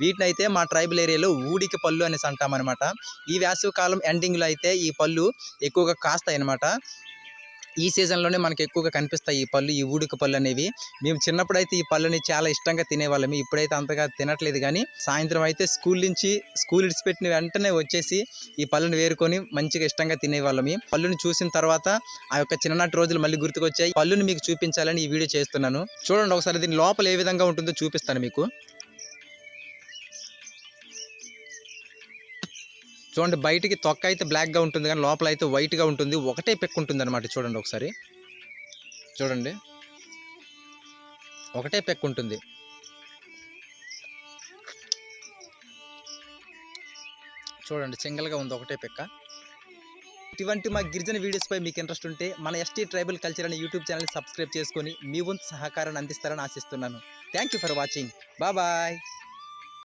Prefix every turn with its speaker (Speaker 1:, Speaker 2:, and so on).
Speaker 1: వీటిని అయితే మా ట్రైబల్ ఏరియాలో ఊడికి పళ్ళు అనేసి అంటామన్నమాట. ఈ వేసవి కాలం ఎండింగ్లో అయితే ఈ పళ్ళు ఎక్కువగా కాస్తాయి అన్నమాట. ఈ సీజన్లోనే మనకి ఎక్కువగా కనిపిస్తాయి ఈ పళ్ళు, ఈ ఊడిక పళ్ళు అనేవి. మేము చిన్నప్పుడు అయితే ఈ పళ్ళని చాలా ఇష్టంగా తినేవాళ్ళం. ఇప్పుడైతే అంతగా తినట్లేదు, కానీ సాయంత్రం అయితే స్కూల్ ఇడిచిపెట్టిన వెంటనే వచ్చేసి ఈ పళ్ళని వేరుకొని మంచిగా ఇష్టంగా తినేవాళ్ళం. పళ్ళుని చూసిన తర్వాత ఆ యొక్క చిన్ననాటి రోజులు మళ్ళీ గుర్తుకొచ్చాయి. పళ్ళుని మీకు చూపించాలని ఈ వీడియో చేస్తున్నాను. చూడండి ఒకసారి దీని లోపల ఏ విధంగా ఉంటుందో చూపిస్తాను మీకు. చూడండి, బయటికి తొక్క అయితే బ్లాక్గా ఉంటుంది, కానీ లోపల అయితే వైట్గా ఉంటుంది. ఒకటే పెక్కు ఉంటుంది అనమాట. చూడండి ఒకసారి, చూడండి ఒకటే పెక్కు ఉంటుంది. చూడండి సింగిల్గా ఉంది ఒకటే పెక్క. ఇటువంటి మా గిరిజన వీడియోస్పై మీకు ఇంట్రెస్ట్ ఉంటే మన ఎస్టీ ట్రైబల్ కల్చర్ అనే యూట్యూబ్ ఛానల్ని సబ్స్క్రైబ్ చేసుకొని మీ వంతు సహకారాన్ని అందిస్తారని ఆశిస్తున్నాను. Thank you for watching. Bye.